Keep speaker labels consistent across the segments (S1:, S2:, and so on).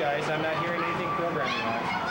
S1: guys. I'm not hearing anything programming-wise.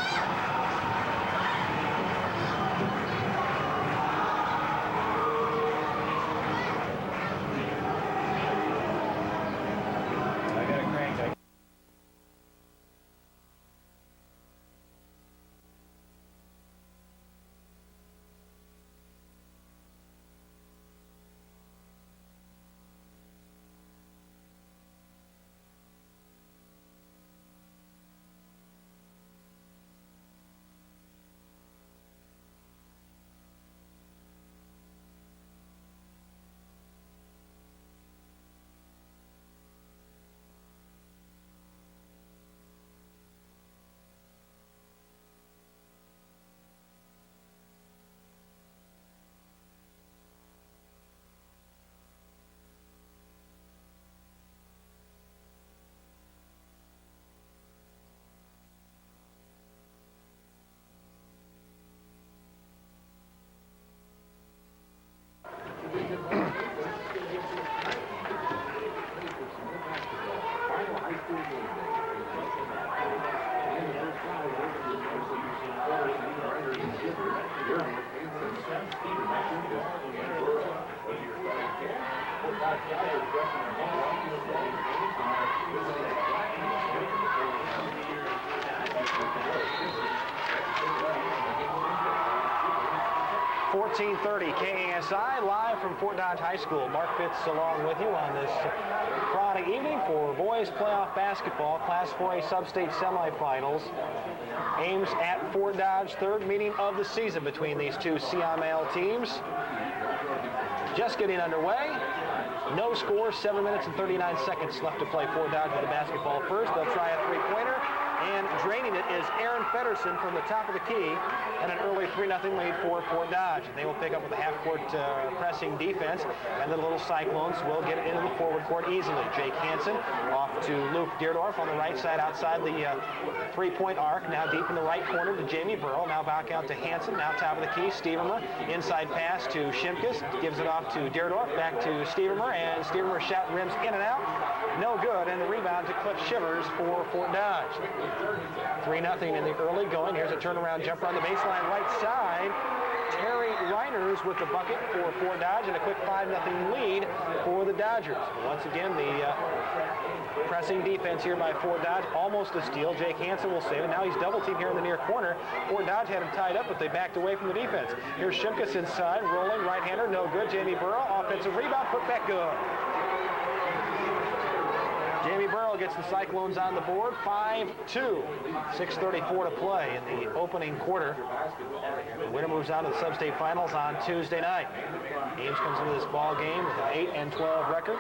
S1: KASI live from Fort Dodge High School. Mark Fitz along with you on this Friday evening for boys playoff basketball, Class 4A Sub-State semifinals. Ames at Fort Dodge, third meeting of the season between these two CML teams. Just getting underway. No score, 7 minutes and 39 seconds left to play. Fort Dodge with the basketball first. They'll try a three-pointer. And draining it is Aaron Feddersen from the top of the key, and an early 3-0 lead for Fort Dodge. They will pick up with a half-court pressing defense, and the little Cyclones will get it into the forward court easily. Jake Hanson off to Luke Deerdorf on the right side outside the three-point arc. Now deep in the right corner to Jamie Burrow. Now back out to Hanson. Now top of the key, Stevermer. Inside pass to Shimkus. Gives it off to Deerdorf. Back to Stevermer, and Stevermer shot rims in and out. No good, and the rebound to Cliff Shivers for Fort Dodge. 3-0 in the early going. Here's a turnaround jumper on the baseline right side. Terry Reiners with the bucket for Fort Dodge, and a quick 5-0 lead for the Dodgers. Once again, the pressing defense here by Fort Dodge, almost a steal. Jake Hanson will save it. Now he's double teamed here in the near corner. Fort Dodge had him tied up, but they backed away from the defense. Here's Shimkus inside, rolling, right-hander, no good. Jamie Burrow, offensive rebound, put back good. Jamie Burrow gets the Cyclones on the board, 5-2. 6:34 to play in the opening quarter. The winner moves on to the sub-state finals on Tuesday night. Ames comes into this ball game with an 8-12 record.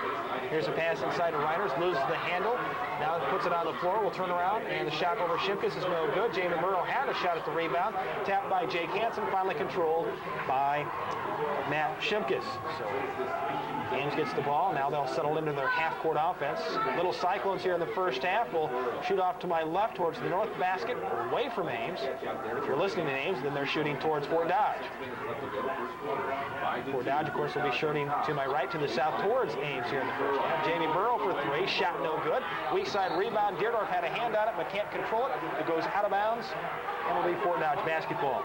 S1: Here's a pass inside to Reiners, loses the handle. Now puts it on the floor, will turn around, and the shot over Shimkus is no good. Jamie Burrow had a shot at the rebound, tapped by Jake Hanson, finally controlled by Matt Shimkus. So Ames gets the ball. Now they'll settle into their half-court offense. Little Cyclones here in the first half will shoot off to my left towards the north basket, away from Ames. If you're listening to Ames, then they're shooting towards Fort Dodge. Fort Dodge, of course, will be shooting to my right to the south towards Ames here in the first half. Jamie Burrow for three, shot no good. Weak side rebound. Deerdorf had a hand on it, but can't control it. It goes out of bounds, and will be Fort Dodge basketball.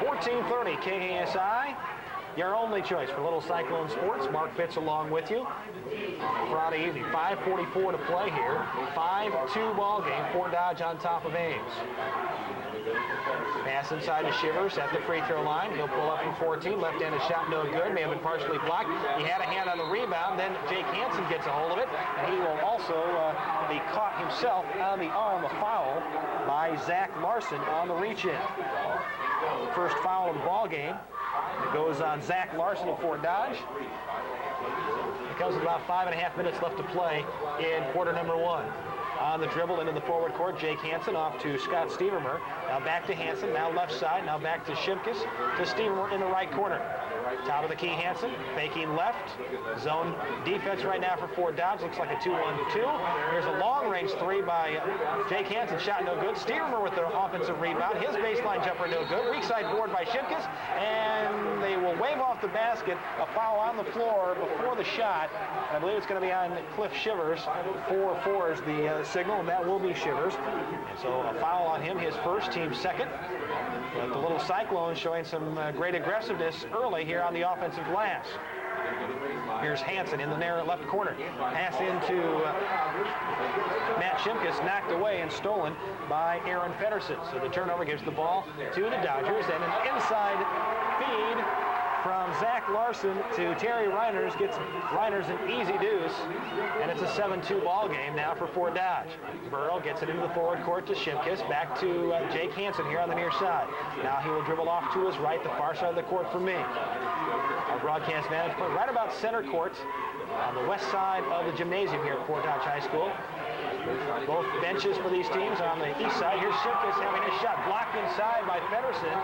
S1: 14:30 KASI. Your only choice for Little Cyclone Sports. Mark Fitz along with you. Friday evening, 5:44 to play here. 5-2 ball game. Fort Dodge on top of Ames. Pass inside to Shivers at the free throw line. He'll pull up from 14. Left-handed shot no good. May have been partially blocked. He had a hand on the rebound. Then Jake Hanson gets a hold of it. And he will also be caught himself on the arm, a foul by Zach Larson on the reach-in. First foul of the ball game. It goes on Zach Larson of Fort Dodge. It comes with about 5.5 minutes left to play in quarter number one. On the dribble into the forward court, Jake Hanson off to Scott Stevermer. Now back to Hanson, now left side, now back to Shimkus, to Stevermer in the right corner. Top of the key, Hanson, faking left. Zone defense right now for Fort Dodge. Looks like a 2-1-2. Here's a long-range three by Jake Hanson. Shot no good. Stevermer with the offensive rebound. His baseline jumper no good. Weak side board by Shimkus. And they will wave off the basket. A foul on the floor before the shot. I believe it's going to be on Cliff Shivers. 4-4 is the signal, and that will be Shivers. And so a foul on him, his first, team second. But the little Cyclones showing some great aggressiveness early here on the offensive glass. Here's Hanson in the narrow left corner. Pass into Matt Shimkus, knocked away and stolen by Aaron Feddersen. So the turnover gives the ball to the Dodgers, and an inside feed from Zach Larson to Terry Reiners gets Reiners an easy deuce, and it's a 7-2 ball game now for Fort Dodge. Burrow gets it into the forward court to Shimkus, back to Jake Hanson here on the near side. Now he will dribble off to his right, the far side of the court for me. Our broadcast management right about center court on the west side of the gymnasium here at Fort Dodge High School. Both benches for these teams on the east side. Here's Shimkus having his shot blocked inside by Feddersen.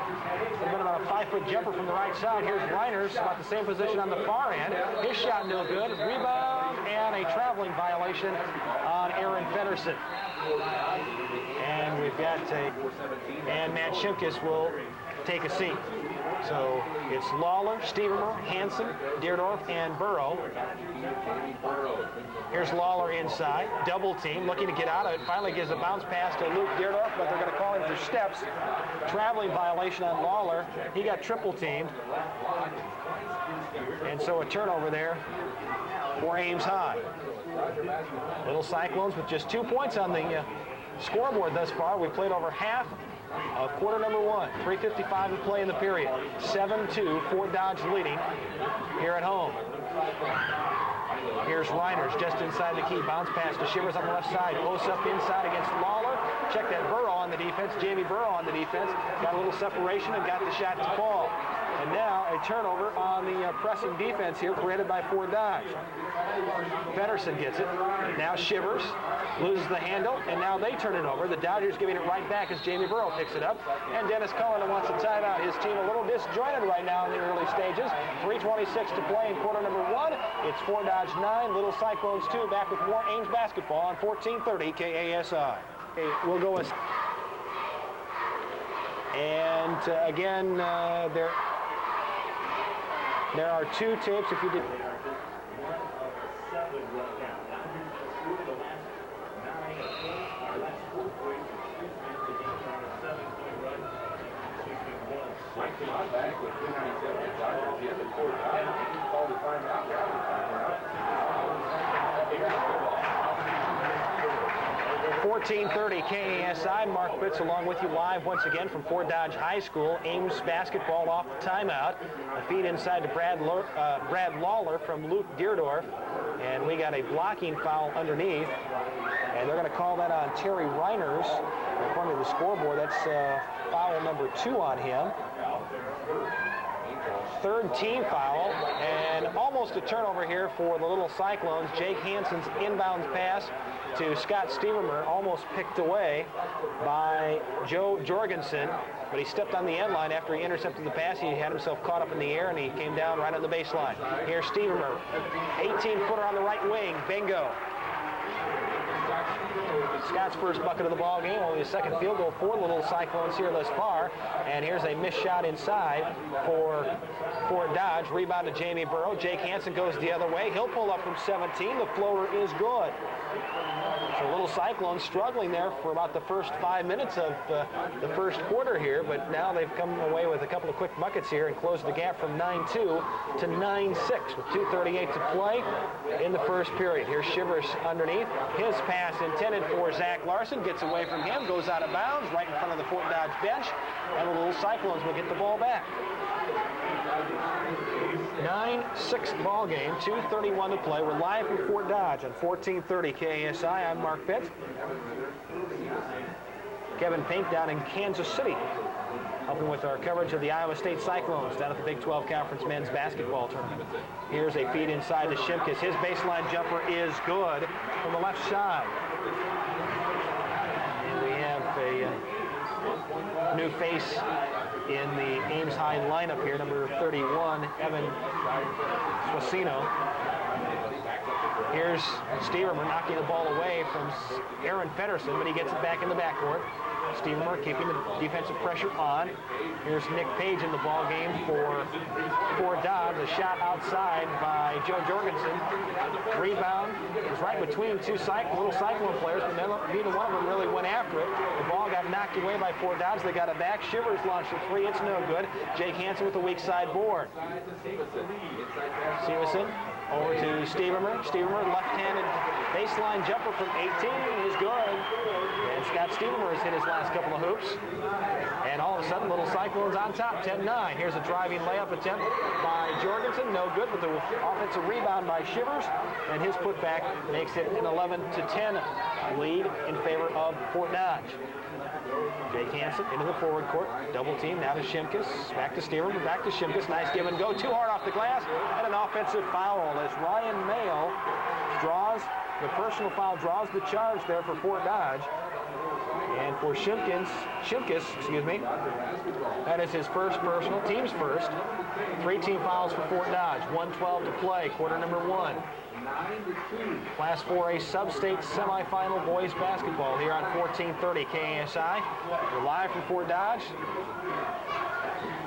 S1: It's been about a 5-foot jumper from the right side. Here's Reiners, about the same position on the far end. His shot no good. Rebound and a traveling violation on Aaron Feddersen. And we've got and Matt Shimkus will take a seat. So it's Lawler, Stevermer, Hanson, Deerdorf, and Burrow. Here's Lawler inside, double team, looking to get out of it. Finally gives a bounce pass to Luke Deerdorf, but they're going to call him for steps. Traveling violation on Lawler. He got triple teamed. And so a turnover there for Ames High. Little Cyclones with just 2 points on the scoreboard thus far. We've played over half of quarter number one. 3:55 to play in the period. 7-2, Fort Dodge leading here at home. Here's Reiners just inside the key. Bounce pass to Shivers on the left side. Posts up inside against Lawler. Check that, Burrow on the defense. Jamie Burrow on the defense. Got a little separation and got the shot to fall. And now a turnover on the pressing defense here created by Fort Dodge. Feddersen gets it. Now Shivers loses the handle, and now they turn it over. The Dodgers giving it right back as Jamie Burrow picks it up. And Dennis Cullen wants a timeout. His team a little disjointed right now in the early stages. 3:26 to play in quarter number one. It's Fort Dodge 9, Little Cyclones 2. Back with more Ames basketball on 1430 KASI. Okay, we'll go with... And again, there are two tapes if you did.
S2: Back with 297 Dodgers in the court. Called the timeout.
S1: 1430 KASI. Mark Fitz along with you live once again from Fort Dodge High School. Ames basketball off the timeout. A feed inside to Brad Lawler from Luke Deerdorf. And we got a blocking foul underneath. And they're going to call that on Terry Reiners. According to the scoreboard, that's foul number 2 on him. Third team foul, and almost a turnover here for the Little Cyclones. Jake Hanson's inbounds pass to Scott Stevermer, almost picked away by Joe Jorgensen, but he stepped on the end line after he intercepted the pass. He had himself caught up in the air, and he came down right on the baseline. Here's Stevermer, 18-footer on the right wing, bingo. Scott's first bucket of the ball game, only his second field goal for the Little Cyclones here thus far. And here's a missed shot inside for Fort Dodge. Rebound to Jamie Burrow. Jake Hanson goes the other way. He'll pull up from 17. The floater is good. So Little Cyclones struggling there for about the first 5 minutes of the first quarter here, but now they've come away with a couple of quick buckets here and closed the gap from 9-2 to 9-6 with 2:38 to play in the first period. Here's Shivers underneath. His pass intended for Zach Larson, gets away from him, goes out of bounds right in front of the Fort Dodge bench, and the Little Cyclones will get the ball back. 9-6 ball game, 2:31 to play. We're live from Fort Dodge on 1430 KASI. I'm Mark Pitt. Kevin Pink down in Kansas City, helping with our coverage of the Iowa State Cyclones down at the Big 12 Conference men's basketball tournament. Here's a feed inside to Shimkus. His baseline jumper is good from the left side. And we have a new face in the Ames High lineup here, number 31, Evan Swasino. Here's Stevermer knocking the ball away from Aaron Feddersen, but he gets it back in the backcourt. Stevermer keeping the defensive pressure on. Here's Nick Page in the ball game for Dodge. A shot outside by Joe Jorgensen. Rebound was right between two little Cyclone players, but neither one of them really went after it. The ball got knocked away by Fort Dodge. They got it back. Shivers launched a three. It's no good. Jake Hanson with the weak side board. Stevenson over to Stevermer. Stevermer, left-handed baseline jumper from 18 is good. And Scott Stevermer has hit his last couple of hoops. And all of a sudden, Little Cyclones on top, 10-9. Here's a driving layup attempt by Jorgensen. No good, but the offensive rebound by Shivers. And his putback makes it an 11-10 lead in favor of Fort Dodge. Jake Hanson into the forward court. Double team now to Shimkus. Back to Stevermer, back to Shimkus. Nice give and go. Too hard off the glass. And an offensive foul as Ryan Mayle draws the personal foul, draws the charge there for Fort Dodge. And for Shimkus, that is his first personal, team's first. 3 team fouls for Fort Dodge. 1:12 to play, quarter number 1. Class 4A sub-state semifinal boys basketball here on 1430 KASI. We're live from Fort Dodge.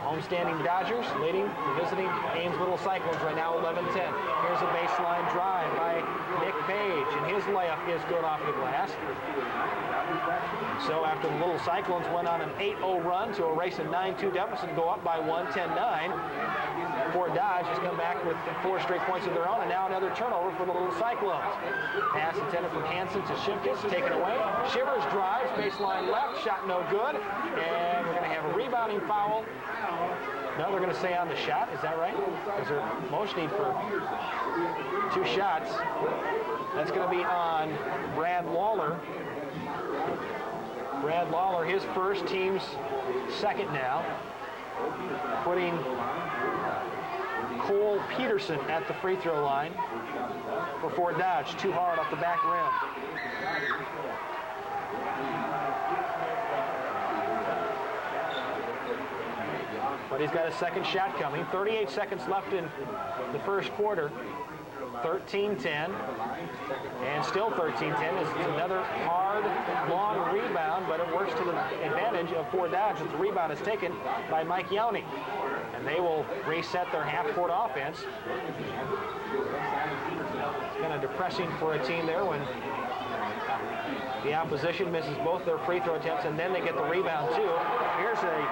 S1: Homestanding Dodgers leading the visiting Ames Little Cyclones right now 11-10. Here's a baseline drive by Nick Page, and his layup is good off the glass. So after the Little Cyclones went on an 8-0 run to erase a 9-2 deficit and go up by 1, 10-9, Fort Dodge has come back with 4 straight points of their own, and now another turnover for the Little Cyclones. Pass intended from Hanson to Shimkus, taken away. Shivers drives, baseline left, shot no good, and we're going to have a rebounding foul. No, they're going to say on the shot. Is that right? Because they're motioning for 2 shots. That's going to be on Brad Lawler. Brad Lawler, his first, team's second now. Putting Cole Peterson at the free throw line for Fort Dodge. Too hard off the back rim. But he's got a second shot coming. 38 seconds left in the first quarter. 13-10. And still 13-10 is another hard, long rebound, but it works to the advantage of Fort Dodge as the rebound is taken by Mike Yowney. And they will reset their half-court offense. It's kind of depressing for a team there when the opposition misses both their free throw attempts, and then they get the rebound too. Here's a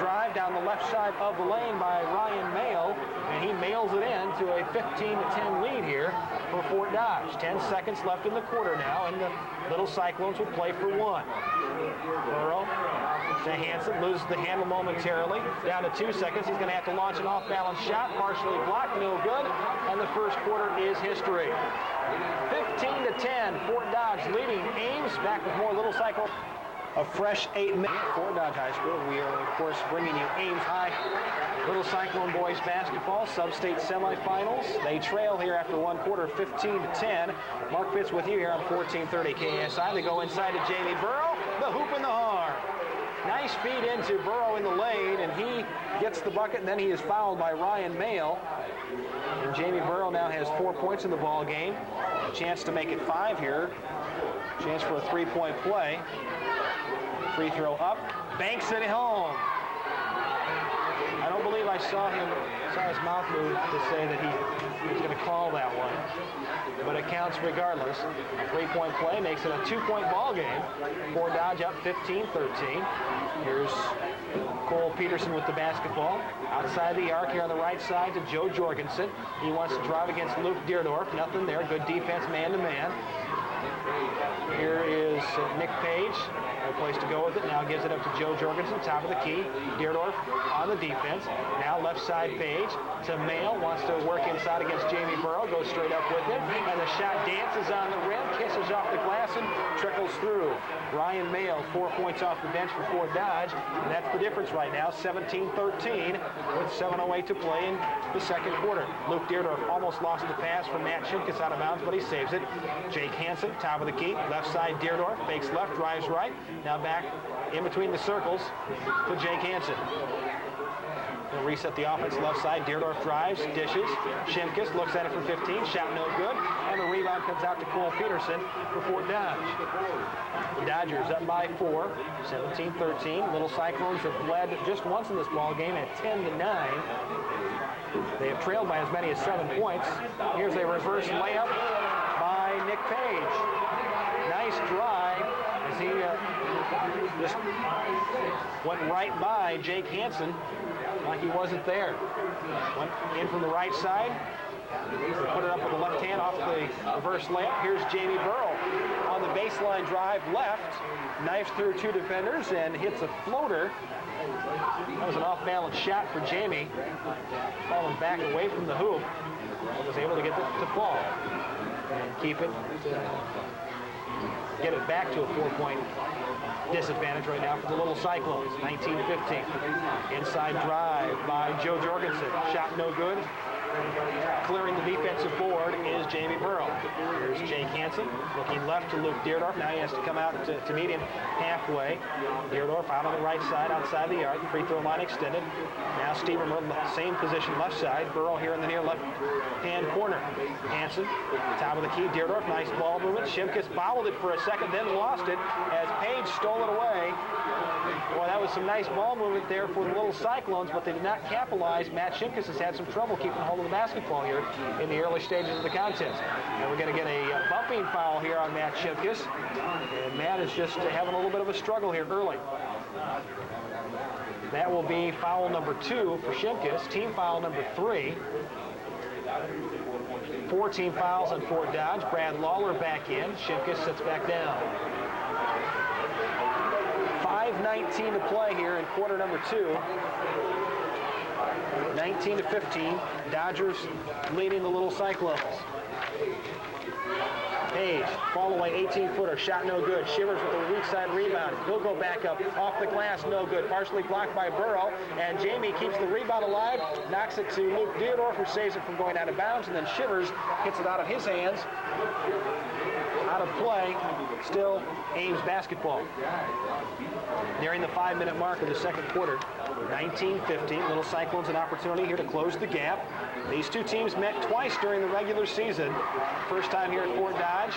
S1: drive down the left side of the lane by Ryan Mayle, and he mails it in to a 15-10 lead here for Fort Dodge. 10 seconds left in the quarter now, and the Little Cyclones will play for 1. Burrow to Hanson, loses the handle momentarily. Down to 2 seconds. He's going to have to launch an off-balance shot, partially blocked, no good, and the first quarter is history. 15-10, Fort Dodge leading Ames. Back with more Little Cyclones. A fresh 8 minutes. Fort Dodge High School. We are, of course, bringing you Ames High Little Cyclone boys basketball, sub-state semifinals. They trail here after 1 quarter, 15-10. Mark Fitz with you here on 1430 KSI. They go inside to Jamie Burrow. The hoop in the arm. Nice feed into Burrow in the lane, and he gets the bucket, and then he is fouled by Ryan Mayle. And Jamie Burrow now has 4 points in the ball game. A chance to make it 5 here. Chance for a 3-point play. Free throw up, banks it home. I don't believe I saw his mouth move to say that he was going to call that one, but it counts regardless. A 3-point play makes it a 2-point ball game. Fort Dodge up 15-13. Here's Cole Peterson with the basketball. Outside the arc here on the right side to Joe Jorgensen. He wants to drive against Luke Deerdorf. Nothing there. Good defense, man-to-man. Here is Nick Page. No place to go with it. Now gives it up to Joe Jorgensen, top of the key. Deerdorf on the defense. Now left side Page to Mayle. Wants to work inside against Jamie Burrow. Goes straight up with it. And the shot dances on the rim. Kisses off the glass and trickles through. Ryan Mayle, 4 points off the bench for Fort Dodge. And that's the difference right now. 17-13 with 7:08 to play in the second quarter. Luke Deerdorf almost lost the pass from Matt Shimkus out of bounds, but he saves it. Jake Hanson Hanson, top of the key, left side Deerdorf, fakes left, drives right. Now back in between the circles to Jake Hanson. He'll reset the offense left side. Deerdorf drives, dishes. Shimkus looks at it for 15. Shot no good. And the rebound comes out to Cole Peterson for Fort Dodge. The Dodgers up by 4, 17-13. Little Cyclones have led just once in this ball game at 10-9. They have trailed by as many as 7 points. Here's a reverse layup by Nick Page. Nice drive as he just went right by Jake Hanson like he wasn't there. Went in from the right side. Put it up with the left hand off the reverse layup. Here's Jamie Burrow on the baseline drive left. Knifes through 2 defenders and hits a floater. That was an off-balance shot for Jamie. Falling back away from the hoop. Was able to get it to fall and keep it, get it back to a 4-point disadvantage right now for the Little Cyclones. 19-15. Inside drive by Joe Jorgensen. Shot no good. Clearing the defensive board is Jamie Burrow. Here's Jake Hanson looking left to Luke Deerdorf. Now he has to come out to meet him halfway. Deerdorf out on the right side, outside the arc. Free throw line extended. Now Stevermer, same position, left side. Burrow here in the near left-hand corner. Hanson, top of the key. Deerdorf, nice ball movement. Shimkus fouled it for a second, then lost it as Page stole it away. Boy, that was some nice ball movement there for the Little Cyclones, but they did not capitalize. Matt Shimkus has had some trouble keeping hold of the basketball here in the early stages of the contest. And we're going to get a bumping foul here on Matt Shimkus. And Matt is just having a little bit of a struggle here early. That will be foul number 2 for Shimkus, team foul number 3. 4 team fouls on Fort Dodge. Brad Lawler back in. Shimkus sits back down. 5:19 to play here in quarter number 2. 19-15. Dodgers leading the Little Cyclones. Page, fall away 18-footer, shot no good. Shivers with a weak side rebound. He'll go back up off the glass, no good. Partially blocked by Burrow, and Jamie keeps the rebound alive, knocks it to Luke Deerdorf, who saves it from going out of bounds, and then Shivers hits it out of his hands. Out of play, still Ames basketball. Nearing the 5-minute mark of the second quarter, 19-15. Little Cyclones an opportunity here to close the gap. These two teams met twice during the regular season. First time here at Fort Dodge.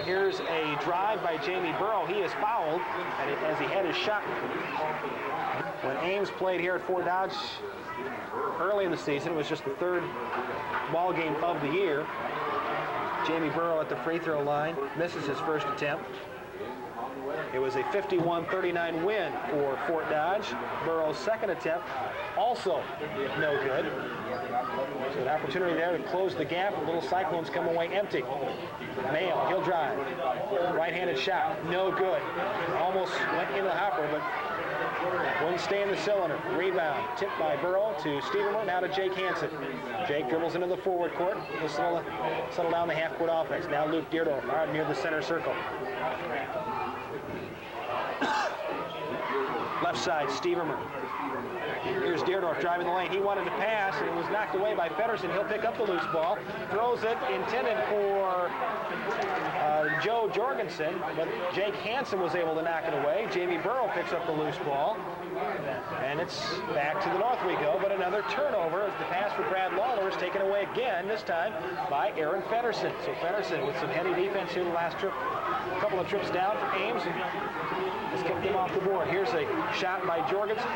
S1: Here's a drive by Jamie Burrow. He is fouled as he had his shot. When Ames played here at Fort Dodge early in the season, it was just the 3rd ball game of the year. Jamie Burrow at the free throw line misses his first attempt. It was a 51-39 win for Fort Dodge. Burrow's second attempt also no good. So an opportunity there to close the gap. The Little Cyclones come away empty. Mail, he'll drive. Right-handed shot, no good. Almost went in the hopper, but wouldn't stay in the cylinder. Rebound, tipped by Burrow to Stevermer, now to Jake Hanson. Jake dribbles into the forward court. He'll settle down the half-court offense. Now Luke Deerdorf out near the center circle. Left side, Stevermer. Here's Deerdorf driving the lane. He wanted to pass, and it was knocked away by Pedersen. He'll pick up the loose ball. Throws it, intended for Joe Jorgensen, but Jake Hanson was able to knock it away. Jamie Burrow picks up the loose ball, and it's back to the north we go, but another turnover as the pass for Brad Lawler is taken away again, this time by Aaron Pedersen. So Pedersen with some heavy defense here the last trip, a couple of trips down for Ames, and has kept them off the board. Here's a shot by Jorgensen.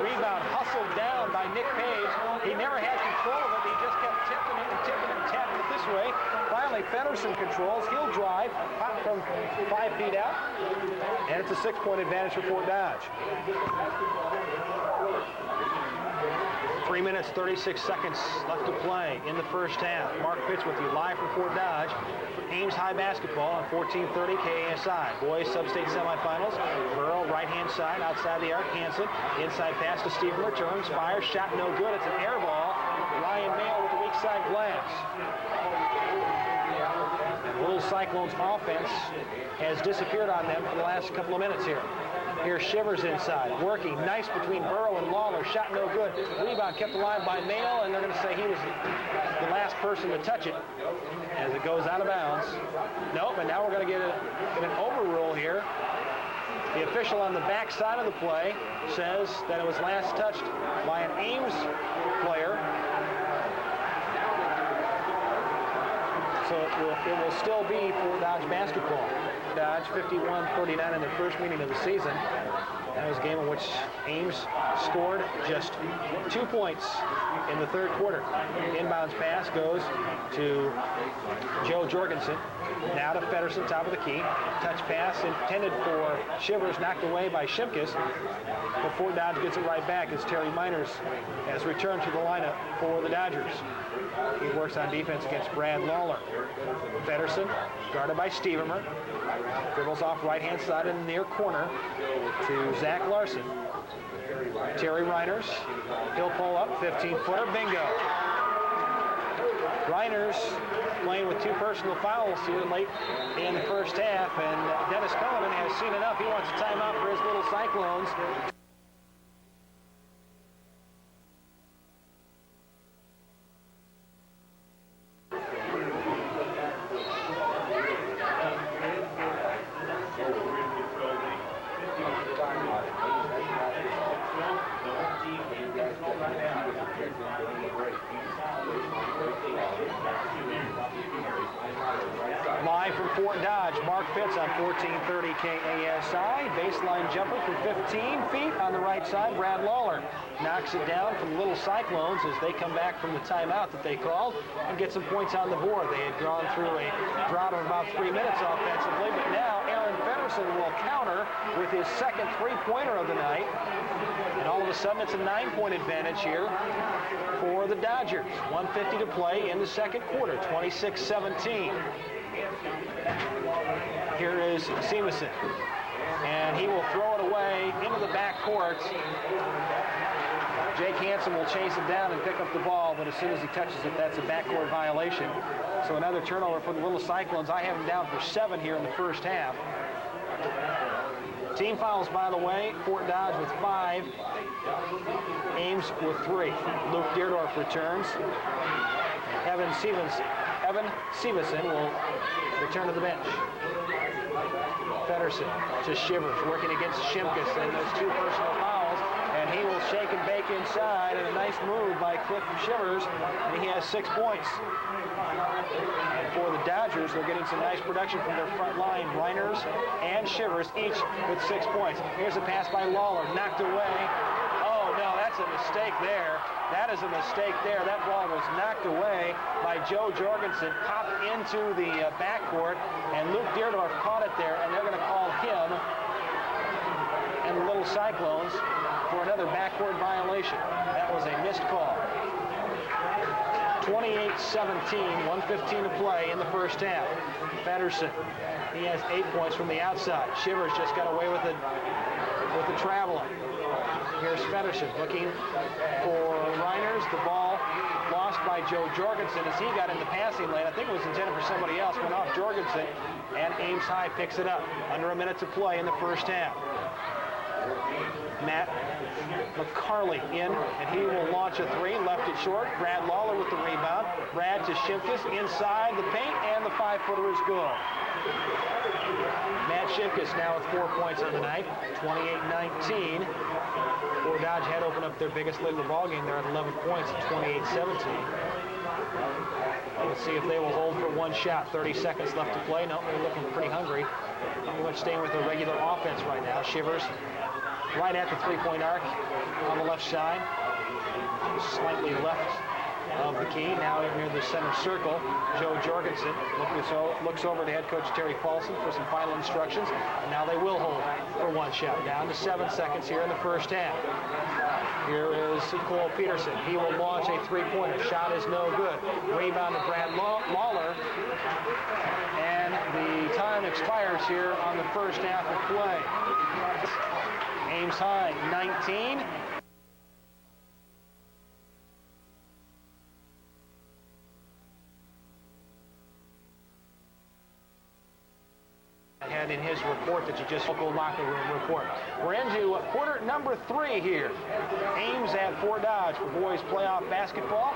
S1: Rebound hustled down by Nick Page. He never had control of it. He just kept tipping it and tipping it and tapping it this way. Finally, Pedersen controls. He'll drive, pop from 5 feet out, and it's a 6-point advantage for Fort Dodge. 3 minutes, 36 seconds left to play in the first half. Mark Pitts with you live from Fort Dodge. Ames High basketball on 1430 KASI. Boys sub-state semifinals. Burrow right-hand side, outside the arc. Hanson, inside pass to Stevermer, turns, fires, shot no good. It's an air ball. Ryan Mail with the weak side glass. The Little Cyclones offense has disappeared on them for the last couple of minutes here. Here's Shivers inside, working, nice between Burrow and Lawler, shot no good. Rebound kept alive by Mail, and they're going to say he was the last person to touch it. And as it goes out of bounds. Nope, and now we're going to get an overrule here. The official on the back side of the play says that it was last touched by an Ames player. So it will still be for Dodge basketball. Dodge 51-49 in their first meeting of the season. That was a game in which Ames scored just 2 points in the third quarter. Inbounds pass goes to Joe Jorgensen. Now to Feddersen, top of the key. Touch pass intended for Shivers, knocked away by Shimkus. But Fort Dodge gets it right back as Terry Miners has returned to the lineup for the Dodgers. He works on defense against Brad Lawler. Feddersen, guarded by Stevermer. Dribbles off right-hand side in the near corner to Zach Larson. Terry Reiners, he'll pull up, 15-footer, bingo. Reiners playing with 2 personal fouls here late in the first half, and Dennis Cullinan has seen enough. He wants a timeout for his little Cyclones. Live from Fort Dodge, Mark Pitts on 1430 KASI. Baseline jumper from 15 feet on the right side. Brad Lawler knocks it down from the Little Cyclones as they come back from the timeout that they called and get some points on the board. They had gone through a drought of about 3 minutes offensively, but now Aaron Feddersen will counter with his second three-pointer of the night. And all of a sudden, it's a 9-point advantage here for the Dodgers. 1:50 to play in the second quarter, 26-17. Here is Seamuson, and he will throw it away into the back court. Jake Hanson will chase it down and pick up the ball, but as soon as he touches it, that's a backcourt violation. So another turnover for the Little Cyclones. I have them down for 7 here in the first half. Team fouls, by the way, Fort Dodge with 5, Ames with 3. Luke Deerdorf returns. Evan Severson will return to the bench. Feddersen to Shivers, working against Shimkus, and those 2 personal fouls, and he will shake and bake inside, and a nice move by Cliff Shivers, and he has 6 points. And for the Dodgers, they're getting some nice production from their front line. Reiners and Shivers, each with 6 points. Here's a pass by Lawler, knocked away. Oh, no, that's a mistake there. That is a mistake there. That ball was knocked away by Joe Jorgensen, popped into the backcourt, and Luke Deerdorf caught it there, and they're going to call him and the Little Cyclones for another backcourt violation. That was a missed call. 28-17, 1:15 to play in the first half. Feddersen, he has 8 points from the outside. Shivers just got away with the traveling. Here's Feddersen looking for Reiners. The ball lost by Joe Jorgensen as he got in the passing lane. I think it was intended for somebody else. Went off Jorgensen, and Ames High picks it up. Under a minute to play in the first half. Matt McCarley in, and he will launch a 3. Left it short. Brad Lawler with the rebound. Brad to Shimkus inside the paint, and the 5-footer is good. Matt Shimkus now with 4 points on the night, 28-19. Fort Dodge had opened up their biggest lead of the ballgame. They're at 11 points at 28-17. Let's see if they will hold for 1 shot. 30 seconds left to play. No, they're looking pretty hungry. Pretty much staying with their regular offense right now. Shivers right at the 3-point arc on the left side. Slightly left of the key. Now near the center circle, Joe Jorgensen looks over to head coach Terry Paulson for some final instructions. And now they will hold for 1 shot. Down to 7 seconds here in the first half. Here is Cole Peterson. He will launch a 3-pointer. Shot is no good. Rebound to Brad Lawler. And the time expires here on the first half of play. Ames High, 19. Had that in his report that you just local locker room report. We're into quarter number 3 here. Ames at Fort Dodge for boys playoff basketball.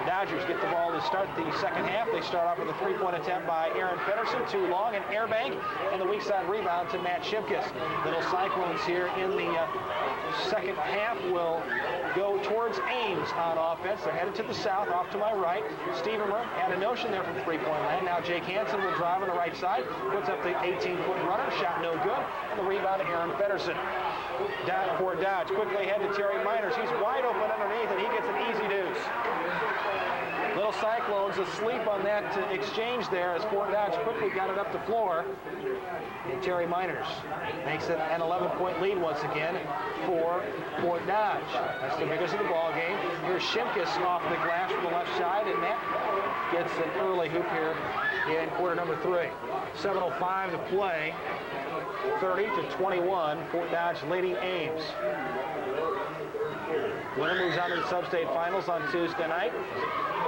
S1: The Dodgers get the ball to start the second half. They start off with a 3-point attempt by Aaron Pedersen, too long, an air bank, and the weak side rebound to Matt Shimkus. Little Cyclones here in the second half will go towards Ames on offense. They're headed to the south, off to my right. Stevermer had a notion there from 3-point land. Now Jake Hanson will drive on the right side, puts up the 18-foot runner, shot no good, and the rebound to Aaron Pedersen. Fort Dodge quickly ahead to Terry Miners. He's wide open underneath, and he gets an easy deuce. Little Cyclones asleep on that exchange there as Fort Dodge quickly got it up the floor. And Terry Miners makes it an 11-point lead once again for Fort Dodge. That's the biggest of the ball game. Here's Shimkus off the glass from the left side, and that gets an early hoop here in quarter number 3. 7:05 to play. 30-21. Fort Dodge leading Ames. Winner moves on to the sub-state finals on Tuesday night.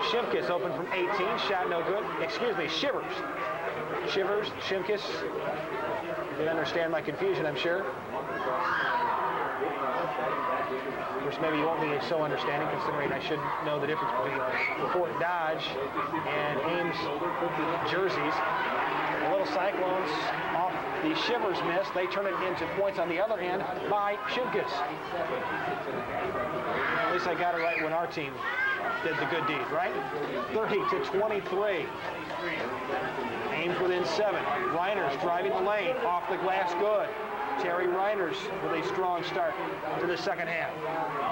S1: Shimkus open from 18, shot no good. Excuse me, Shivers, Shimkus. You understand my confusion, I'm sure. Of course, maybe you won't be so understanding, considering I should know the difference between Fort Dodge and Ames jerseys. The Little Cyclones off the Shivers miss. They turn it into points on the other end by Shimkus. At least I got it right when our team did the good deed, right? 30-23. Ames within 7. Reiners driving the lane, off the glass, good. Terry Reiners with a strong start to the second half.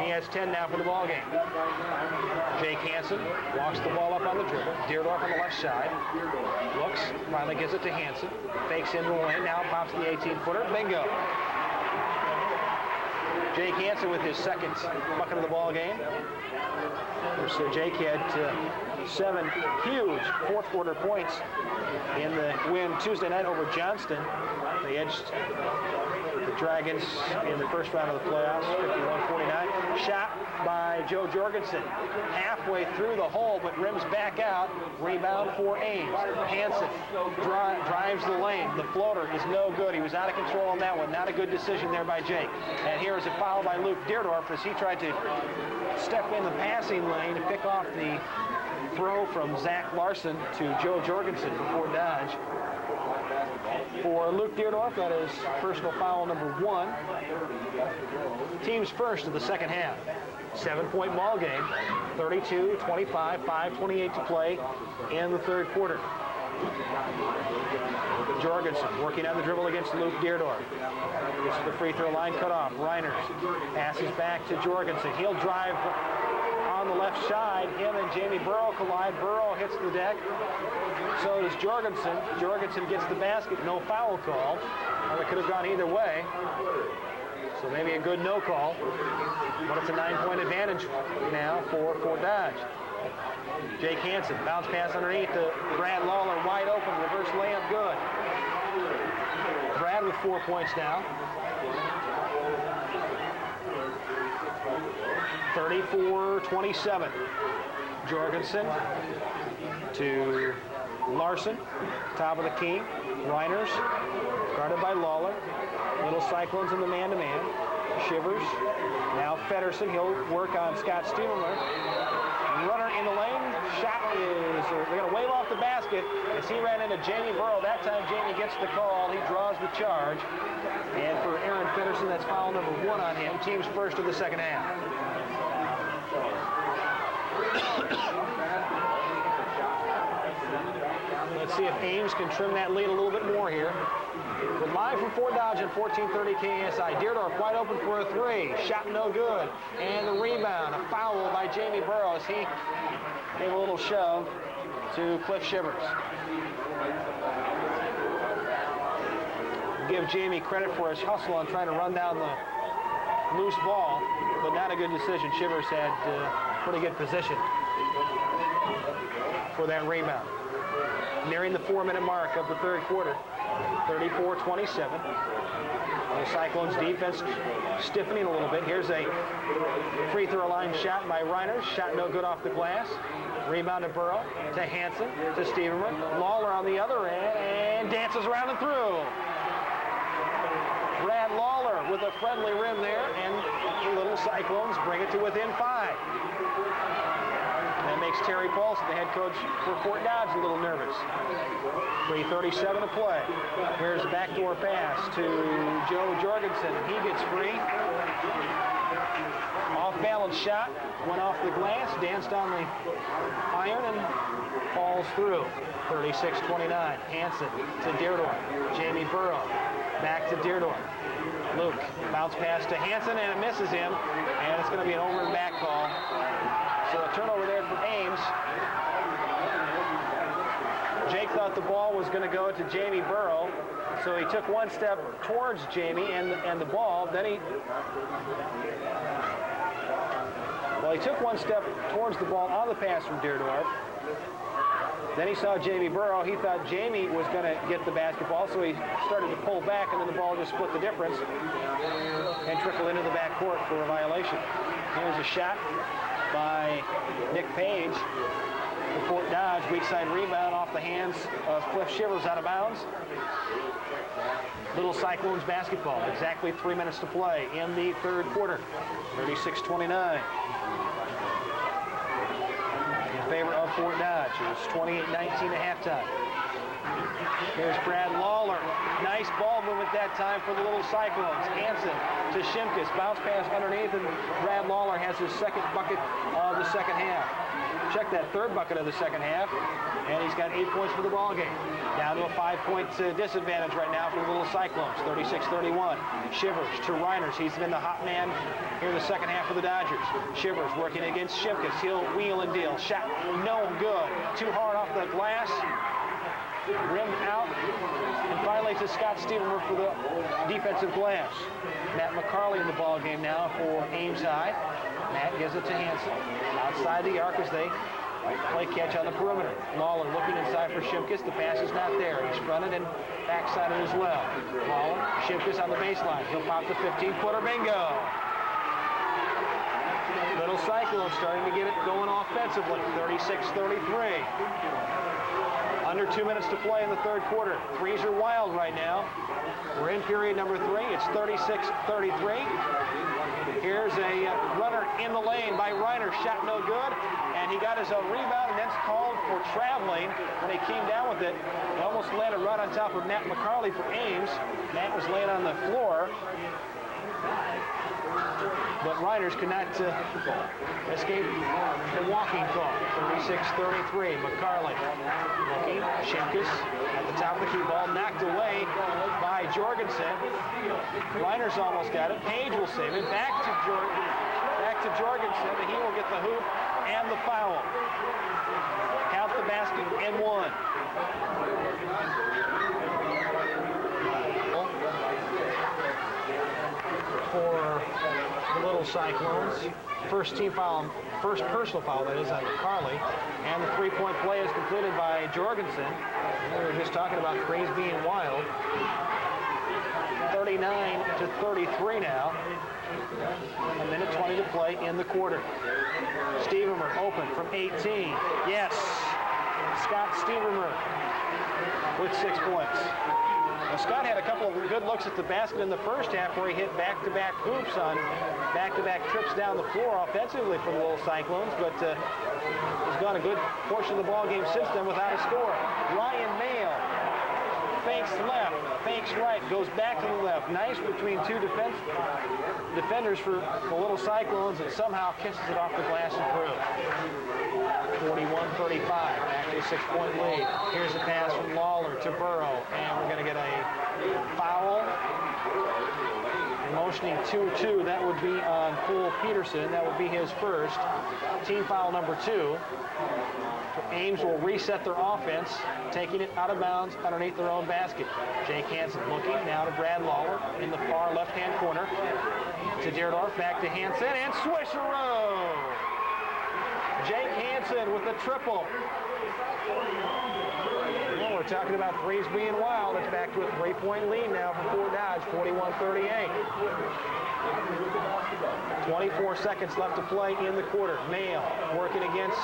S1: He has 10 now for the ball game. Jake Hanson walks the ball up on the dribble. Deerdorf on the left side. Looks, finally gives it to Hanson. Fakes into the lane, now pops the 18-footer. Bingo. Jake Hanson with his second bucket of the ball game. So Jake had 7 huge fourth-quarter points in the win Tuesday night over Johnston. They edged the Dragons in the first round of the playoffs, 51-49. Shot by Joe Jorgensen. Halfway through the hole, but rims back out. Rebound for Ames. Hanson drives the lane. The floater is no good. He was out of control on that one. Not a good decision there by Jake. And here is a foul by Luke Deerdorf as he tried to step in the passing lane to pick off the throw from Zach Larson to Joe Jorgensen for Fort Dodge. For Luke Deerdorf, that is personal foul number 1. Team's first of the second half. 7-point ball game. 32-25, 5:28 to play in the third quarter. Jorgensen working on the dribble against Luke Deerdorf. Gets to the free throw line, cut off. Reiners passes back to Jorgensen. He'll drive on the left side. Him and Jamie Burrow collide. Burrow hits the deck. So does Jorgensen. Jorgensen gets the basket. No foul call. Well, it could have gone either way. So maybe a good no call. But it's a 9-point advantage now for Fort Dodge. Jake Hanson, bounce pass underneath to Brad Lawler, wide open, reverse layup, good. Brad with 4 points now. 34-27. Jorgensen to Larson, top of the key. Reiners, guarded by Lawler. Little Cyclones in the man-to-man. Shivers. Now Pedersen, he'll work on Scott Stevermer. Runner in the lane. Shot is, they're going to wave off the basket as he ran into Jamie Burrow. That time Jamie gets the call. He draws the charge. And for Aaron Pedersen, that's foul number 1 on him. Team's first of the second half. Let's see if Ames can trim that lead a little bit more here. We're live from Fort Dodge at 14:30 KSI. Deerdorf wide open for a 3. Shot no good. And the rebound, a foul by Jamie Burrow as he gave a little shove to Cliff Shivers. Give Jamie credit for his hustle on trying to run down the loose ball, but not a good decision. Shivers had pretty good position for that rebound. Nearing the 4-minute mark of the third quarter, 34-27. The Cyclones defense stiffening a little bit. Here's a free throw line shot by Reiners. Shot no good off the glass. Rebound to Burrow, to Hanson, to Stevermer. Lawler on the other end, and dances around and through. Brad Lawler with a friendly rim there, and the Little Cyclones bring it to within 5. That makes Terry Paulson, the head coach for Fort Dodge, a little nervous. 3:37 to play. Here's a backdoor pass to Joe Jorgensen. He gets free. Off-balance shot, went off the glass, danced on the iron, and falls through. 36-29. Hanson to Deerdorf. Jamie Burrow back to Deerdorf. Luke, bounce pass to Hanson, and it misses him, and it's going to be an over and back call. So a turnover there for Ames. Jake thought the ball was going to go to Jamie Burrow, so he took one step towards Jamie and the ball. Then he took one step towards the ball on the pass from Deerdorf. Then he saw Jamie Burrow. He thought Jamie was going to get the basketball, so he started to pull back, and then the ball just split the difference and trickled into the backcourt for a violation. Here's a shot by Nick Page for Fort Dodge. Weak side rebound off the hands of Cliff Shivers, out of bounds. Little Cyclones basketball. Exactly 3 minutes to play in the third quarter. 36-29. In favor of Fort Dodge. It was 28-19 at halftime. Here's Brad Lawler. Nice ball movement that time for the Little Cyclones. Hanson to Shimkus. Bounce pass underneath, and Brad Lawler has his second bucket of the second half. Check that third bucket of the second half, and he's got 8 points for the ball game. Down to a 5-point disadvantage right now for the Little Cyclones. 36-31. Shivers to Reiners. He's been the hot man here in the second half for the Dodgers. Shivers working against Shimkus. He'll wheel and deal. Shot no good. Too hard off the glass. Rimmed out, and finally to Scott Stevermer for the defensive glass. Matt McCarley in the ball game now for Ames High. Matt gives it to Hanson. Outside the arc as they play catch on the perimeter. Lawler looking inside for Shimkus. The pass is not there. He's fronted and backsided as well. Lawler, Shimkus on the baseline. He'll pop the 15-footer. Bingo! Little Cyclones starting to get it going offensively. 36-33. Under 2 minutes to play in the third quarter. Threes are wild right now. We're in period number 3. It's 36-33. Here's a runner in the lane by Reiner. Shot no good, and he got his own rebound, and then called for traveling when he came down with it. He almost landed right on top of Matt McCarley for Ames. Matt was laying on the floor, but Reiners could not escape the walking call. 36-33. McCarley looking. Shimkus at the top of the key ball, knocked away by Jorgensen. Reiners almost got it. Page will save it. Back to Jorgensen. He will get the hoop and the foul. Count the basket and 1. For the Little Cyclones. First personal foul, that is, on McCarley. And the three-point play is completed by Jorgensen. And we were just talking about threes being wild. 39-33 now. A minute 20 to play in the quarter. Stevermer open from 18. Yes! Scott Stevermer with 6 points. Well, Scott had a couple of good looks at the basket in the first half where he hit back-to-back hoops on back-to-back trips down the floor offensively for the Little Cyclones, but he's gone a good portion of the ball game since then without a score. Ryan Mayle fakes left, fakes right, goes back to the left. Nice between two defenders for the Little Cyclones, and somehow kisses it off the glass and through. 41-35, actually a 6-point lead. Here's a pass from Lawler to Burrow, and we're going to get a foul. Motioning 2-2, that would be on Cole Peterson. That would be his first. Team foul number 2. Ames will reset their offense, taking it out of bounds underneath their own basket. Jake Hanson looking now to Brad Lawler in the far left-hand corner. To Deerdorf, back to Hanson, and swisheroo! Jake Hanson with the triple. Well, we're talking about threes being wild. It's back to a 3-point lead now for Fort Dodge, 41-38. 24 seconds left to play in the quarter. Mayle working against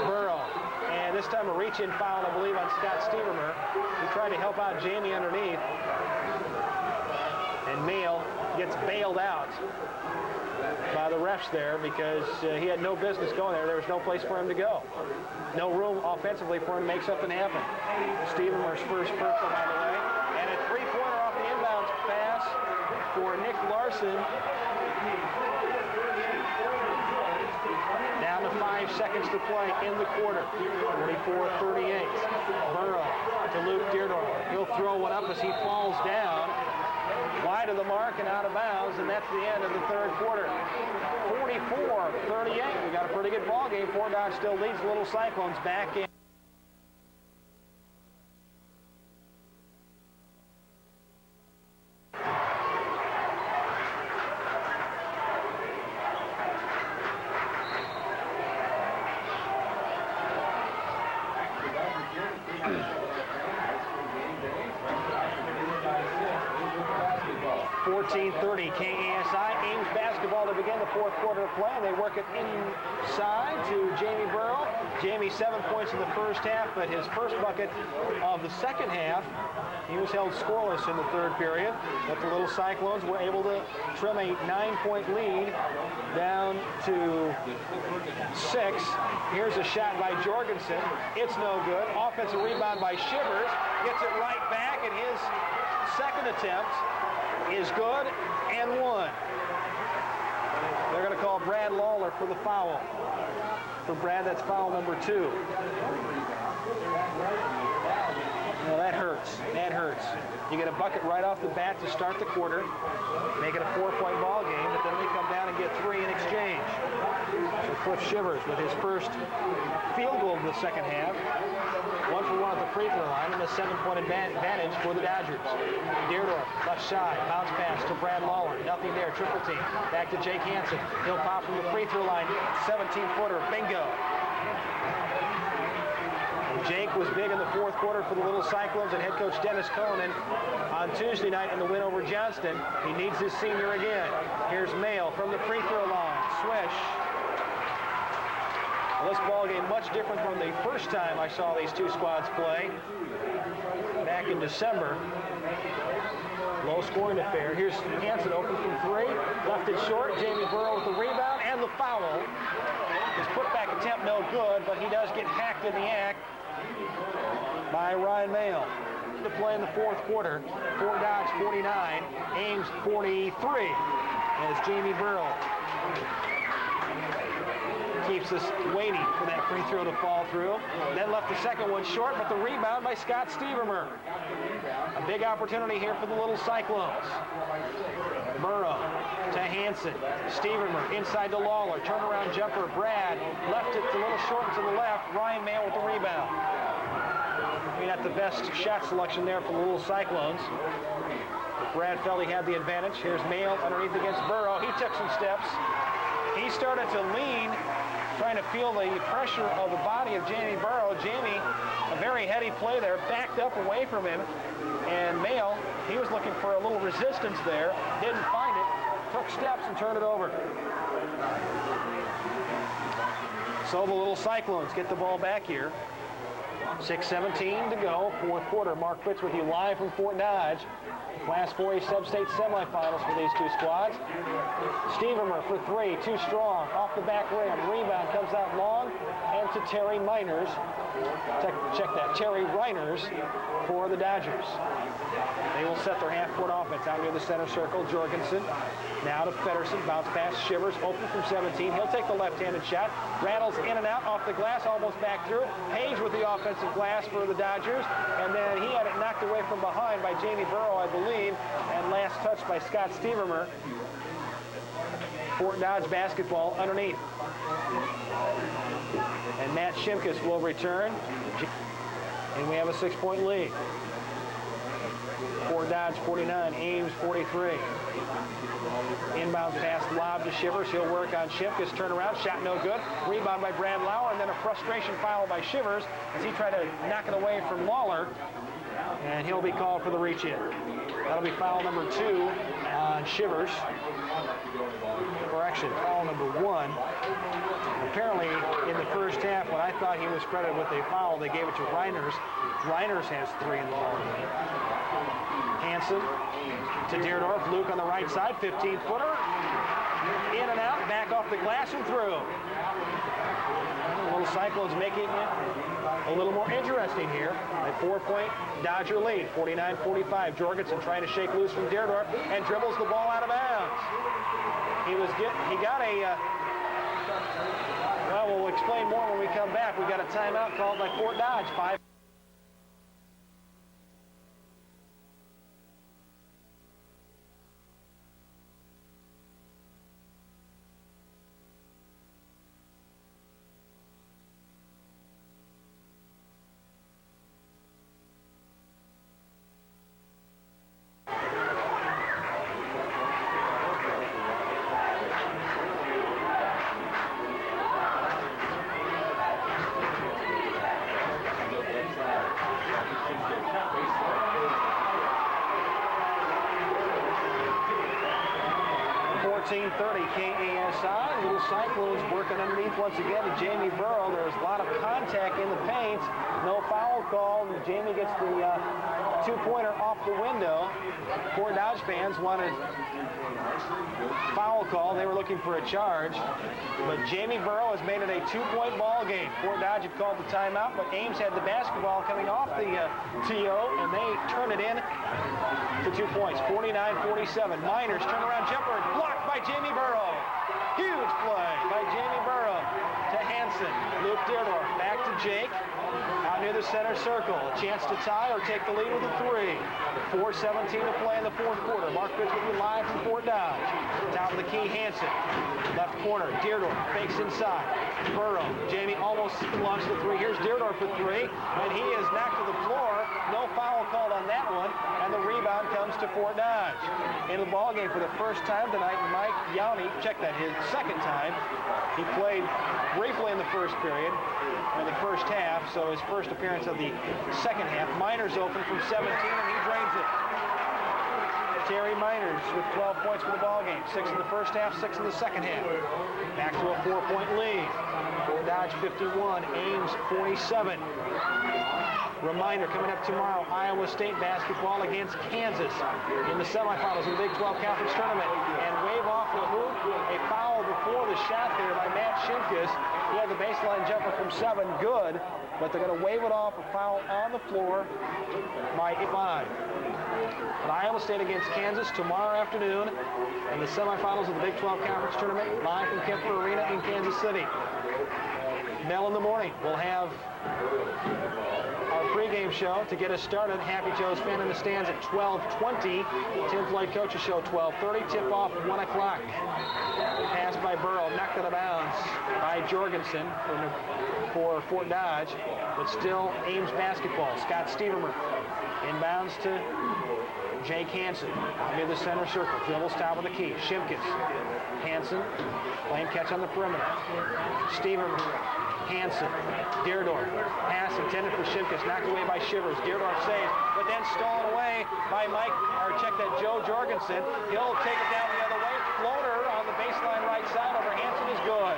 S1: Burrow. And this time a reach-in foul, I believe, on Scott Stevermer, who tried to help out Jamie underneath. And Mail gets bailed out by the refs there because he had no business going there. There was no place for him to go. No room offensively for him to make something happen. Stevermer's first personal, by the way. And a three-pointer off the inbounds pass for Nick Larson. Down to 5 seconds to play in the quarter. 44-38. Burrow to Luke Deardorff. He'll throw one up as he falls down. Wide of the mark and out of bounds, and that's the end of the third quarter. 44-38. We got a pretty good ball game. Fort Dodge still leads the Little Cyclones back in. KASI, Ames basketball to begin the fourth quarter of play, and they work it inside to Jamie Burrow. Jamie 7 points in the first half, but his first bucket of the second half, he was held scoreless in the third period, but the Little Cyclones were able to trim a 9-point lead down to 6. Here's a shot by Jorgensen. It's no good. Offensive rebound by Shivers. Gets it right back, and his second attempt is good and one. They're going to call Brad Lawler for the foul. For Brad, that's foul number 2. Well, that hurts. That hurts. You get a bucket right off the bat to start the quarter, make it a 4-point ball game, but then they come down and get 3 in exchange. So Cliff Shivers with his first field goal of the second half. 1 for 1 at the free throw line, and a 7-point advantage for the Dodgers. Deardorff, left side, bounce pass to Brad Lawler. Nothing there, triple team. Back to Jake Hanson. He'll pop from the free throw line. 17-footer, bingo. And Jake was big in the fourth quarter for the Little Cyclones and head coach Dennis Conan on Tuesday night in the win over Johnston. He needs his senior again. Here's Mail from the free throw line. Swish. Well, this ball game much different from the first time I saw these two squads play back in December. Low scoring affair. Here's Hanson open from 3. Left it short. Jamie Burrow with the rebound and the foul. His putback attempt no good, but he does get hacked in the act by Ryan Mail. To play in the fourth quarter. Fort Dodge 49, Ames 43 as Jamie Burrow keeps us waiting for that free throw to fall through. Then left the second one short, but the rebound by Scott Stevermer. A big opportunity here for the Little Cyclones. Burrow to Hanson. Stevermer inside to Lawler. Turnaround jumper. Brad left it a little short to the left. Ryan Mail with the rebound. I mean, not the best shot selection there for the Little Cyclones. Brad felt he had the advantage. Here's Mail underneath against Burrow. He took some steps. He started to lean, trying to feel the pressure of the body of Jamie Burrow. Jamie, a very heady play there, backed up away from him. And Mail, he was looking for a little resistance there, didn't find it, took steps and turned it over. So the Little Cyclones get the ball back here. 6:17 to go, fourth quarter. Mark Fitz with you live from Fort Dodge. Class 4A sub-state semifinals for these two squads. Stevermer for 3, too strong, off the back rim. Rebound comes out long, and to Terry Miners. Check that, Terry Reiners for the Dodgers. They will set their half-court offense out near the center circle. Jorgensen now to Feddersen, bounce pass, Shivers, open from 17. He'll take the left-handed shot, rattles in and out off the glass, almost back through. Page with the offensive glass for the Dodgers, and then he had it knocked away from behind by Jamie Burrow, I believe, and last touch by Scott Stevermer. Fort Dodge basketball underneath. And Matt Shimkus will return, and we have a 6-point lead. Fort Dodge 49, Ames 43. Inbound pass lob to Shivers. He'll work on Shimkus. Turnaround, shot no good. Rebound by Brad Lawler, and then a frustration foul by Shivers as he tried to knock it away from Lawler. and he'll be called for the reach-in. That'll be foul number 2 on Shivers. Correction, foul number 1. Apparently, in the first half, when I thought he was credited with a foul, they gave it to Reiners. Reiners has 3 in the ball game. Hanson to Deerdorf. Luke on the right side, 15-footer. In and out, back off the glass and through. The little Cyclones making it a little more interesting here. A 4-point Dodger lead, 49-45. Jorgensen trying to shake loose from Deerdorf and dribbles the ball out of bounds. He got a, well, we'll explain more when we come back. We got a timeout called by Fort Dodge. 5. KASI, Little Cyclones working underneath once again to Jamie Burrow. There's a lot of contact in the paint. No foul call. Jamie gets the 2-pointer off the window. Fort Dodge fans wanted foul call. They were looking for a charge. But Jamie Burrow has made it a 2-point ball game. Fort Dodge had called the timeout, but Ames had the basketball coming off the TO, and they turn it in to 2 points. 49-47. Miners turnaround jumper blocked by Jamie Burrow. Huge play by Jamie Burrow to Hanson. Luke Deerdorf back to Jake. Out near the center circle. A chance to tie or take the lead with a 3. 4:17 to play in the fourth quarter. Mark Fitz with you live from Fort Dodge. Top of the key, Hanson. Left corner, Deerdorf fakes inside. Burrow. Jamie almost launched the 3. Here's Deerdorf for 3, and he is knocked to the floor. No foul called on that one, and the rebound comes to Fort Dodge. In the ball game for the first time tonight, Mike Yowney, check that, his second time. He played briefly in the first period, in the first half, so his first appearance of the second half. Miners open from 17, and he drains it. Terry Miners with 12 points for the ball game. 6 in the first half, 6 in the second half. Back to a 4-point lead. Fort Dodge 51, Ames 47. Reminder, coming up tomorrow, Iowa State basketball against Kansas in the semifinals of the Big 12 Conference Tournament. And wave off the hoop, a foul before the shot there by Matt Shimkus. He had the baseline jumper from 7, good, but they're going to wave it off, a foul on the floor by Ivan. But Iowa State against Kansas tomorrow afternoon in the semifinals of the Big 12 Conference Tournament, live from Kemper Arena in Kansas City. Bell in the morning. We'll have our pregame show to get us started. Happy Joe's fan in the stands at 12:20. Tim Floyd Coach's show 12:30. Tip off 1 o'clock. Pass by Burrow, knocked out of bounds by Jorgensen for Fort Dodge, but still Ames basketball. Scott Stevermer inbounds to Jake Hanson near the center circle. Dribbles top of the key. Shimkus. Hanson playing catch on the perimeter. Stevermer. Hanson, Deerdorf, pass intended for Shimkus, knocked away by Shivers. Deerdorf saves, but then stolen away by Joe Jorgensen. He'll take it down the other way. Floater on the baseline right side over Hanson is good.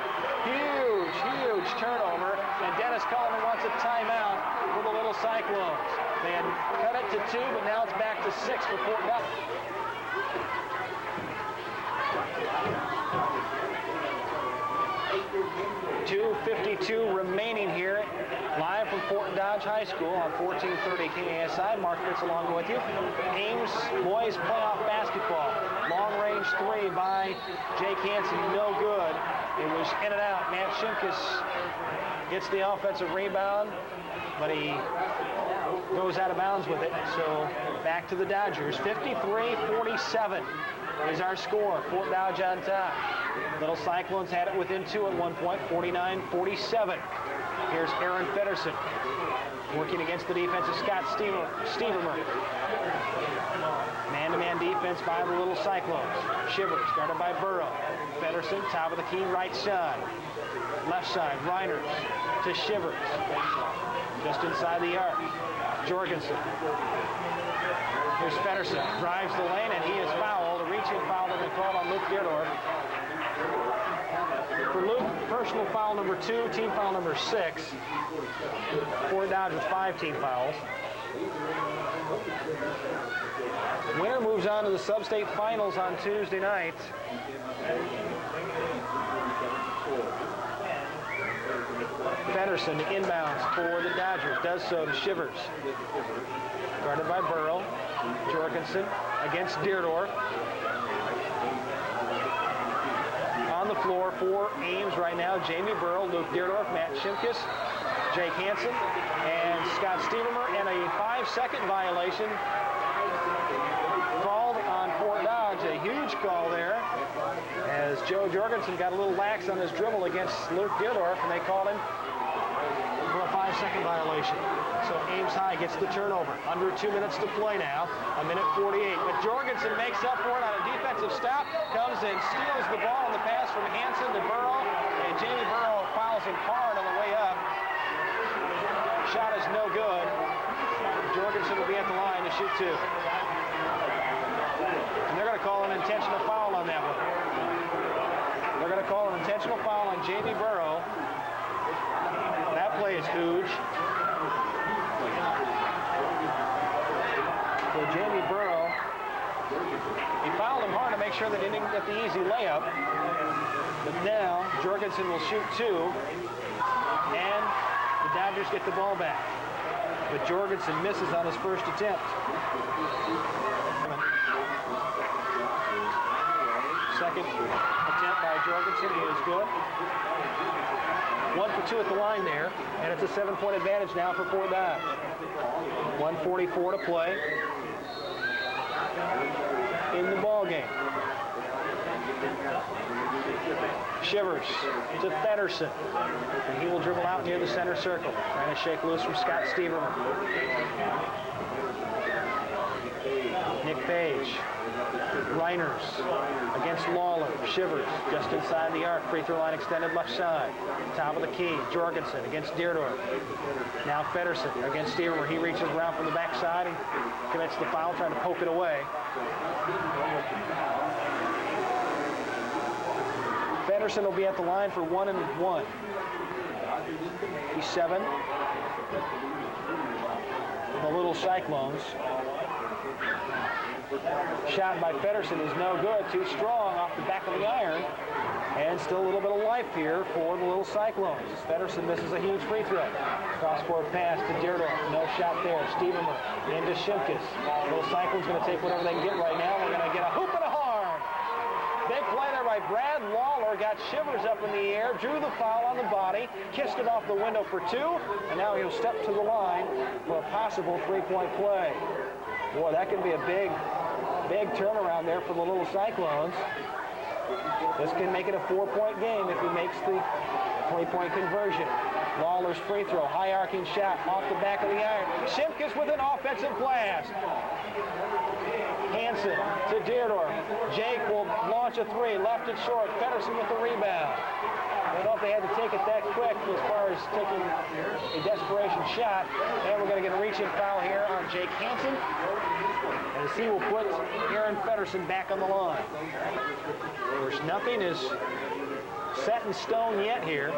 S1: Huge turnover, and Dennis Coleman wants a timeout for the Little Cyclones. They had cut it to 2, but now it's back to 6 for Fort Dodge. 2:52 remaining here, live from Fort Dodge High School on 1430 KASI. Mark Fitz along with you. Ames boys playoff basketball. Long-range 3 by Jake Hanson, no good. It was in and out. Matt Shimkus gets the offensive rebound, but he goes out of bounds with it. So back to the Dodgers. 53-47 is our score. Fort Dodge on top. Little Cyclones had it within 2 at one point, 49-47. Here's Aaron Feddersen working against the defense of Scott Stevermer. Man-to-man defense by the Little Cyclones. Shivers guarded by Burrow. Feddersen, top of the key, right side. Left side, Reiners to Shivers. Just inside the arc. Jorgensen. Here's Pedersen, drives the lane, and he is fouled. A reaching foul that been called on Luke Deerdorf. For Luke, personal foul number 2, team foul number 6. Fort Dodge with 5 team fouls. Winner moves on to the sub-state finals on Tuesday night. Pedersen inbounds for the Dodgers, does so to Shivers. Guarded by Burrow. Jorgensen against Deerdorf. On the floor for Ames right now, Jamie Burrow, Luke Deerdorf, Matt Shimkus, Jake Hanson, and Scott Stevermer, and a 5-second violation called on Fort Dodge. A huge call there as Joe Jorgensen got a little lax on his dribble against Luke Deerdorf, and they called him for a 5-second violation. So Ames High gets the turnover. Under 2 minutes to play now, 1:48. But Jorgensen makes up for it on a defensive stop, comes and steals the ball on the pass from Hanson to Burrow, and Jamie Burrow fouls him hard on the way up. Shot is no good. Jorgensen will be at the line to shoot 2. And they're going to call an intentional foul on that one. They're going to call an intentional foul on Jamie Burrow. That play is huge. So Jamie Burrow, he fouled him hard to make sure that he didn't get the easy layup. But now Jorgensen will shoot 2, and the Dodgers get the ball back. But Jorgensen misses on his first attempt. Second attempt by Jorgensen is good. 1 for 2 at the line there, and it's a 7-point advantage now for Fort Dodge. 1:44 to play in the ball game. Shivers to Pedersen, and he will dribble out near the center circle, trying to shake loose from Scott Stevermer. Nick Page, Reiners against Lawler. Shivers just inside the arc, free throw line extended left side. Top of the key, Jorgensen against Deerdorf. Now Pedersen against Stevermer. He reaches around from the backside and commits the foul, trying to poke it away. Pedersen will be at the line for 1 and 1. He's 7. The Little Cyclones. Shot by Pedersen is no good. Too strong off the back of the iron. And still a little bit of life here for the Little Cyclones. Pedersen misses a huge free throw. Cross-court pass to Deerdorf. No shot there. Stevermer into Shimkus. Little Cyclones going to take whatever they can get right now. We're going to get a hoop and a horn. Big play there by Brad Lawler. Got Shivers up in the air. Drew the foul on the body. Kissed it off the window for 2. And now he'll step to the line for a possible 3-point play. Boy, that could be a big turnaround there for the Little Cyclones. This can make it a 4-point game if he makes the 3-point conversion. Lawler's free throw, high arcing shot off the back of the iron. Shimkus with an offensive blast. Hanson to Deerdorf. Jake will launch a 3, left it short. Pedersen with the rebound. I don't know if they had to take it that quick as far as taking a desperation shot. And we're going to get a reaching foul here on Jake Hanson. As he will put Aaron Pedersen back on the line. Of course, nothing is set in stone yet here.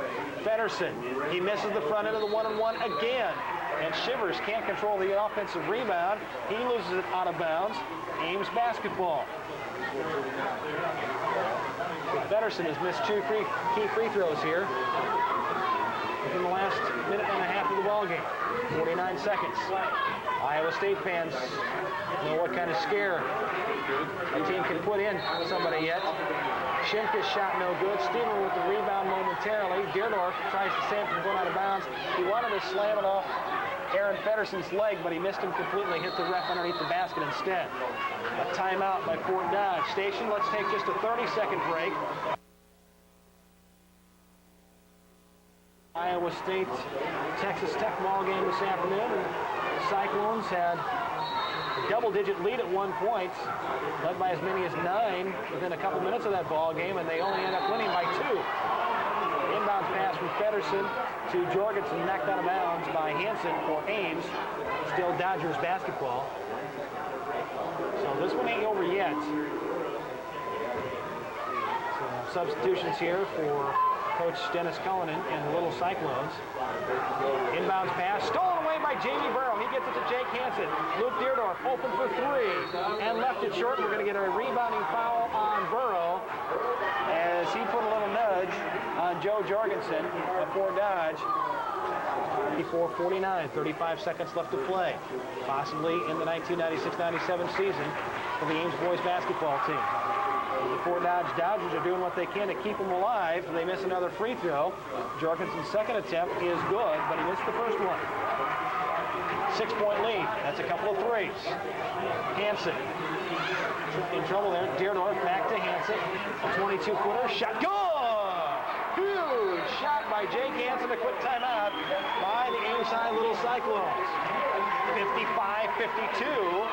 S1: Pedersen, he misses the front end of the 1-and-1 again. And Shivers can't control the offensive rebound. He loses it out of bounds. Ames basketball. Pedersen has missed 2 key free throws here within the last minute and a half of the ball game. 49 seconds. Iowa State fans know what kind of scare a team can put in somebody yet. Shimkus shot no good. Stevermer with the rebound momentarily. Deerdorf tries to save from going out of bounds. He wanted to slam it off Aaron Pedersen's leg, but he missed him completely, hit the ref underneath the basket instead. A timeout by Fort Dodge. Station, let's take just a 30-second break. Iowa State, Texas Tech ball game this afternoon. The Cyclones had a double-digit lead at one point, led by as many as 9 within a couple minutes of that ball game, and they only end up winning by 2. In inbounds pass from Feddersen to Jorgensen, knocked out of bounds by Hanson for Ames. Still Dodgers basketball. So this one ain't over yet. So substitutions here for Coach Dennis Cullinan and the Little Cyclones. Inbounds pass, stolen away by Jamie Burrow. He gets it to Jake Hanson. Luke Deerdorf open for three and left it short. We're going to get a rebounding foul on Burrow as he put a little nudge on Joe Jorgensen for Dodge. 54-49, 35 seconds left to play, possibly in the 1996-97 season for the Ames boys basketball team. The Fort Dodge Dodgers are doing what they can to keep them alive. They miss another free throw. Jorgensen's second attempt is good, but he missed the first one. 6-point lead. That's a couple of threes. Hanson in trouble there. Deerdorf back to Hanson. A 22-footer. Shot. Good! Huge shot by Jake Hanson. A quick timeout by the Ames High Little Cyclones. 55-52.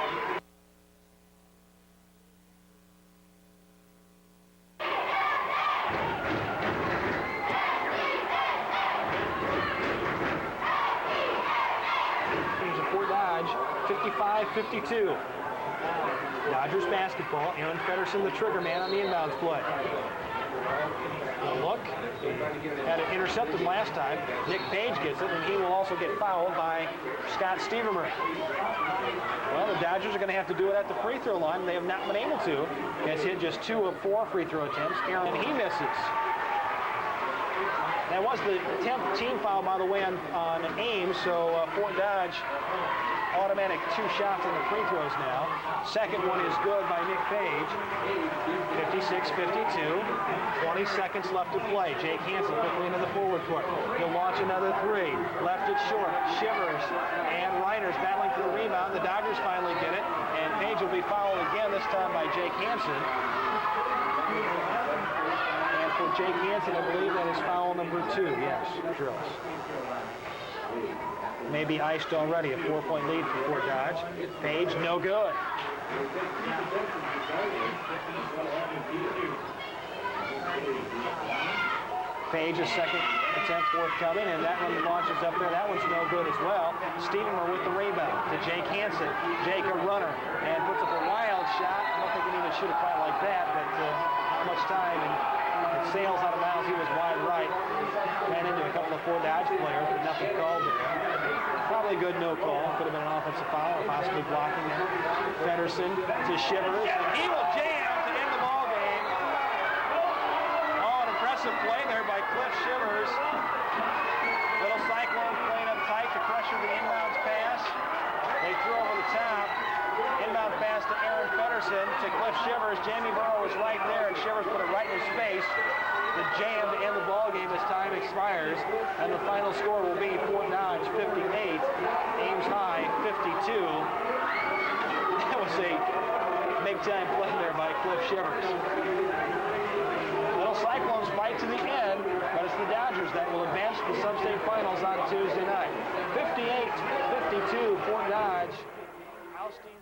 S1: Fort Dodge, 55-52. Dodgers basketball. Aaron Feddersen, the trigger man on the inbounds play. A look. Had it intercepted last time. Nick Page gets it, and he will also get fouled by Scott Stevermer. Well, the Dodgers are going to have to do it at the free throw line. They have not been able to. Has hit just 2 of 4 free throw attempts, and he misses. That was the 10th team foul, by the way, on Ames, so Fort Dodge automatic 2 shots on the free throws now. Second one is good by Nick Page. 56-52. 20 seconds left to play. Jake Hanson quickly into the forward court. He'll launch another 3. Left it short. Shivers and Reiners battling for the rebound. The Dodgers finally get it, and Page will be fouled again, this time by Jake Hanson. For Jake Hanson, I believe that is foul number 2. Yes, drills. Maybe iced already. A 4-point lead for Fort Dodge. Page, no good. Page's second attempt forthcoming, and that one launches up there. That one's no good as well. Stevermer with the rebound to Jake Hanson. Jake, a runner, and puts up a wild shot. I don't think he needed to shoot it quite like that, but not much time. And it sails out of bounds. He was wide right. Ran into a couple of Fort Dodge players, but nothing called there. Probably a good no call. Could have been an offensive foul or possibly blocking there. Feddersen to Shivers. He will jam to end the ball game. Oh, an impressive play there by Cliff Shivers. Little Cyclone playing up tight to pressure the inbounds pass. They threw over the top. Inbound pass to Aaron Feddersen to Cliff Shivers. Jamie Burrow was right there, and Shivers put it right in his face. The jam to end the ball game as time expires, and the final score will be Fort Dodge 58, Ames High 52. That was a big-time play there by Cliff Shivers. Little Cyclones fight to the end, but it's the Dodgers that will advance to the sub-state finals on Tuesday night. 58-52, Fort Dodge ousting